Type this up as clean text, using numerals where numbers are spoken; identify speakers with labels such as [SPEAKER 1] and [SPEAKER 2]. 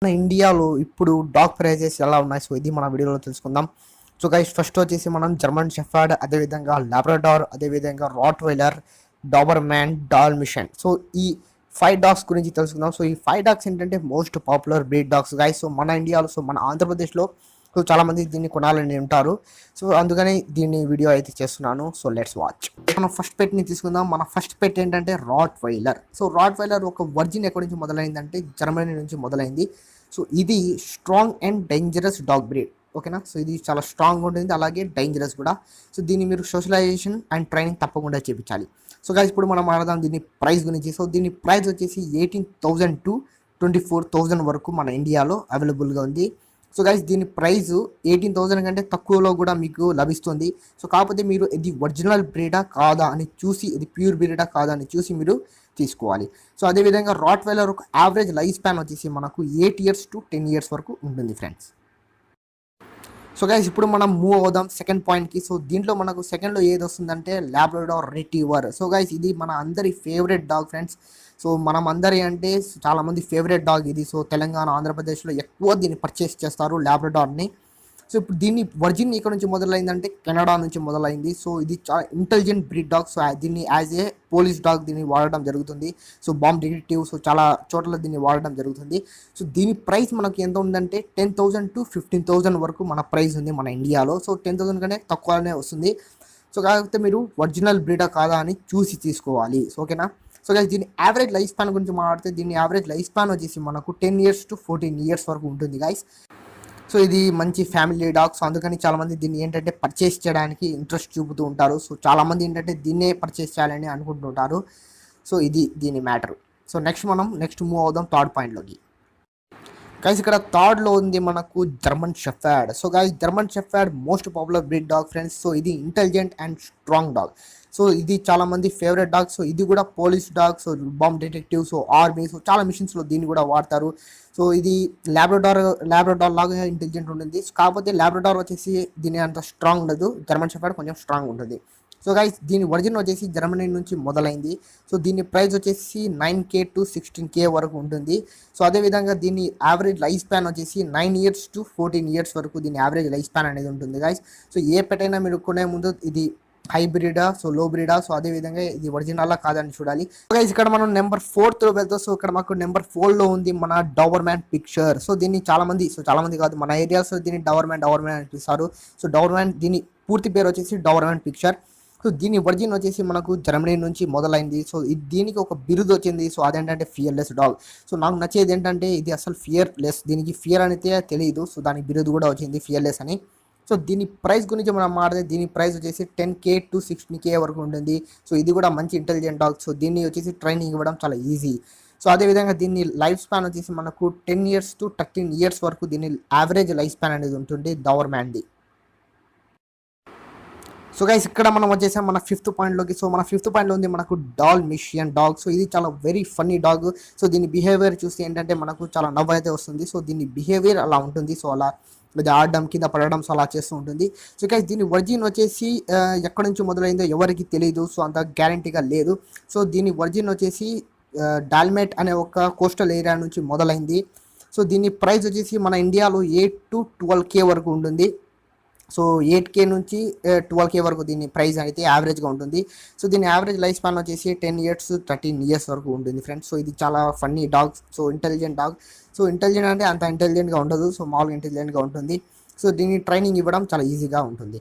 [SPEAKER 1] మన ఇండియాలో ఇప్పుడు డాగ్ ప్రైజెస్ ఎలా ఉన్నాయి? సో ఇది మన వీడియోలో తెలుసుకుందాం. సో గైస్ ఫస్ట్ వచ్చేసి మనం జర్మన్ షెఫర్డ్, అదేవిధంగా లాబ్రడార్, అదేవిధంగా రాట్ వైలర్, డాబర్మ్యాన్, డాల్మిషన్. సో ఈ 5 డాగ్స్ గురించి తెలుసుకుందాం. సో ఈ 5 డాగ్స్ ఏంటంటే most popular breed dogs guys. So మన ఇండియాలో, సో మన ఆంధ్రప్రదేశ్లో సో చాలామంది దీన్ని కొనాలని ఉంటారు. సో అందుకని దీన్ని వీడియో అయితే చేస్తున్నాను. So let's watch. మనం ఫస్ట్ పెట్ని తీసుకుందాం. మన ఫస్ట్ పెట్ ఏంటంటే రాట్ వైలర్. సో రాట్ వైలర్ ఒక వర్జిన్ ఎక్కడి నుంచి మొదలైందంటే జర్మనీ నుంచి మొదలైంది. సో ఇది strong and dangerous dog breed. ఓకేనా. సో ఇది చాలా స్ట్రాంగ్ ఉంటుంది, అలాగే డేంజరస్ కూడా. సో దీన్ని మీరు సోషలైజేషన్ అండ్ ట్రైనింగ్ తప్పకుండా చేయించాలి. సో గాయస్ ఇప్పుడు మనం మాట్లాడదాం దీని ప్రైస్ గురించి. సో దీని ప్రైస్ వచ్చేసి 18,000 to 24,000 వరకు మన ఇండియాలో అవైలబుల్గా ఉంది. సో గైస్ దీని ప్రైస్ 18,000 కంటే తక్కువలో కూడా మీకు లభిస్తుంది. సో కాకపోతే మీరు ఇది ఒరిజినల్ బ్రీడా కాదా అని చూసి, ఇది ప్యూర్ బ్రీడా కాదా అని చూసి మీరు తీసుకోవాలి. సో అదేవిధంగా రాట్ వైలర్ ఒక యావరేజ్ లైఫ్ స్పాన్ వచ్చేసి మనకు 8 years to 10 years వరకు ఉంటుంది ఫ్రెండ్స్. సో గైస్ ఇప్పుడు మనం మూవ్ అవుదాం సెకండ్ పాయింట్కి. సో దీంట్లో మనకు సెకండ్లో ఏది వస్తుందంటే లాబ్రడార్ రిట్రీవర్. సో గైస్ ఇది మన అందరి ఫేవరెట్ డాగ్ ఫ్రెండ్స్. సో మనం అందరి అంటే చాలామంది ఫేవరెట్ డాగ్ ఇది. సో తెలంగాణ, ఆంధ్రప్రదేశ్లో ఎక్కువ దీన్ని పర్చేస్ చేస్తారు లాబ్రడార్ని. సో ఇప్పుడు దీన్ని వర్జిన్ ఇక్కడ నుంచి మొదలైందంటే కెనడా నుంచి మొదలైంది. సో ఇది చాలా ఇంటెలిజెంట్ బ్రీడ్ డాగ్. సో దీన్ని యాజ్ ఏ పోలీస్ డాగ్ దీన్ని వాడడం జరుగుతుంది. సో బాంబ్ డిటెక్టివ్, సో చాలా చోట్ల దీన్ని వాడడం జరుగుతుంది. సో దీని ప్రైస్ మనకి ఎంత ఉందంటే 10,000 to 15,000 వరకు మన ప్రైస్ ఉంది మన ఇండియాలో. సో 10,000 కంటే తక్కువనే వస్తుంది. సో కాకపోతే మీరు ఒరిజినల్ బ్రీడా కాదా అని చూసి తీసుకోవాలి. సో ఓకేనా. సో గైస్ దీని యావరేజ్ లైఫ్ స్పాన్ గురించి మాట్లాడితే దీని యావరేజ్ లైఫ్ స్పాన్ వచ్చేసి మనకు 10 years to 14 years వరకు ఉంటుంది గైస్. సో ఇది మంచి ఫ్యామిలీ డాగ్. సో అందుకని చాలామంది దీన్ని ఏంటంటే పర్చేస్ చేయడానికి ఇంట్రెస్ట్ చూపుతూ ఉంటారు. సో చాలామంది ఏంటంటే దీన్నే పర్చేస్ చేయాలని అనుకుంటుంటారు. సో ఇది దీని మ్యాటర్. సో నెక్స్ట్ మూవ్ అవుదాం థర్డ్ పాయింట్లోకి. గైస్ ఇక్కడ థర్డ్లో ఉంది మనకు German shepherd. So guys German shepherd most popular breed dog friends. So ఇది intelligent and strong dog. So ఇది చాలామంది ఫేవరెట్ డాగ్. సో ఇది కూడా police dog, so bomb detective, so army, so చాలా మిషన్స్లో దీన్ని కూడా వాడతారు. సో ఇది లాబ్రడార్ లాగా ఇంటెలిజెంట్ ఉంటుంది. కాకపోతే లాబ్రడార్ వచ్చేసి దీని అంత స్ట్రాంగ్ ఉండదు. జర్మన్ షెఫర్డ్ కొంచెం స్ట్రాంగ్ ఉంటుంది. సో గైస్ దీని ఒరిజిన్ వచ్చేసి జర్మనీ నుంచి మొదలైంది. సో దీని ప్రైస్ వచ్చేసి 9K to 16K వరకు ఉంటుంది. సో అదేవిధంగా దీని యావరేజ్ లైఫ్ స్పాన్ వచ్చేసి 9 years to 14 years వరకు దీని యావరేజ్ లైఫ్ స్పాన్ అనేది ఉంటుంది గైస్. సో ఏ పెట్ అయినా మీరు కొనే ముందు ఇది హైబ్రిడా, సో లో బ్రీడా, సో అదేవిధంగా ఇది ఒరిజినల్లా కాదని చూడాలి. గైస్ ఇక్కడ మనం నెంబర్ 4తో వెళ్తాం. సో ఇక్కడ మాకు నెంబర్ 4లో ఉంది మన డాబర్మ్యాన్ పిక్చర్. సో దీన్ని చాలామంది కాదు మన ఏరియాలో దీన్ని డాబర్మ్యాన్ అని పిలుస్తారు. సో డాబర్మ్యాన్ దీని పూర్తి పేరు వచ్చేసి డాబర్మ్యాన్ పిక్చర్. సో దీని ఒరిజిన్ వచ్చేసి మనకు జర్మనీ నుంచి మొదలైంది. సో దీనికి ఒక బిరుదు వచ్చింది. సో అదేంటంటే ఫియర్లెస్ డాగ్. సో నాకు నచ్చేది ఏంటంటే ఇది అసలు ఫియర్లెస్, దీనికి ఫియర్ అనేది తెలియదు. సో దానికి బిరుదు కూడా వచ్చింది ఫియర్లెస్ అని. సో దీని ప్రైస్ గురించి మనం మాట్లాడితే దీని ప్రైస్ వచ్చేసి 10K to 16K వరకు ఉంటుంది. సో ఇది కూడా మంచి ఇంటెలిజెంట్ డాగ్. సో దీన్ని వచ్చేసి ట్రైనింగ్ ఇవ్వడం చాలా ఈజీ. సో అదేవిధంగా దీన్ని లైఫ్ స్పాన్ వచ్చేసి మనకు 10 years to 13 years వరకు దీని యావరేజ్ లైఫ్ స్పాన్ అనేది ఉంటుంది డాబర్మ్యాన్ది. సో గైస్ ఇక్కడ మనం వచ్చేసాం మన 5th పాయింట్లోకి. సో మన 5th పాయింట్లో ఉంది మనకు డాల్మిషియన్ డాగ్. సో ఇది చాలా వెరీ ఫన్నీ డాగ్. సో దీని బిహేవియర్ చూస్తే ఏంటంటే మనకు చాలా నవ్వు అయితే వస్తుంది. సో దీని బిహేవియర్ అలా ఉంటుంది. సో అలా ఇది ఆడడం, కింద పడడం, సో అలా చేస్తూ ఉంటుంది. సో గైస్ దీని ఒరిజిన్ వచ్చేసి ఎక్కడి నుంచి మొదలైందో ఎవరికి తెలియదు. సో అంత గ్యారంటీగా లేదు. సో దీని ఒరిజిన్ వచ్చేసి డాల్మెట్ అనే ఒక కోస్టల్ ఏరియా నుంచి మొదలైంది. సో దీని ప్రైస్ వచ్చేసి మన ఇండియాలో 8 to 12K వరకు ఉంటుంది. సో 8K నుంచి 12K వరకు దీని ప్రైస్ అయితే యావరేజ్గా ఉంటుంది. సో దీని యావరేజ్ లైఫ్ స్పాన్ వచ్చేసి 10 years to 13 years వరకు ఉంటుంది ఫ్రెండ్స్. సో ఇది చాలా funny dog. So intelligent dog. So intelligent అంటే అంత ఇంటెలిజెంట్గా ఉండదు. సో మామూలుగా ఇంటెలిజెంట్గా ఉంటుంది. సో దీన్ని ట్రైనింగ్ ఇవ్వడం చాలా ఈజీగా ఉంటుంది.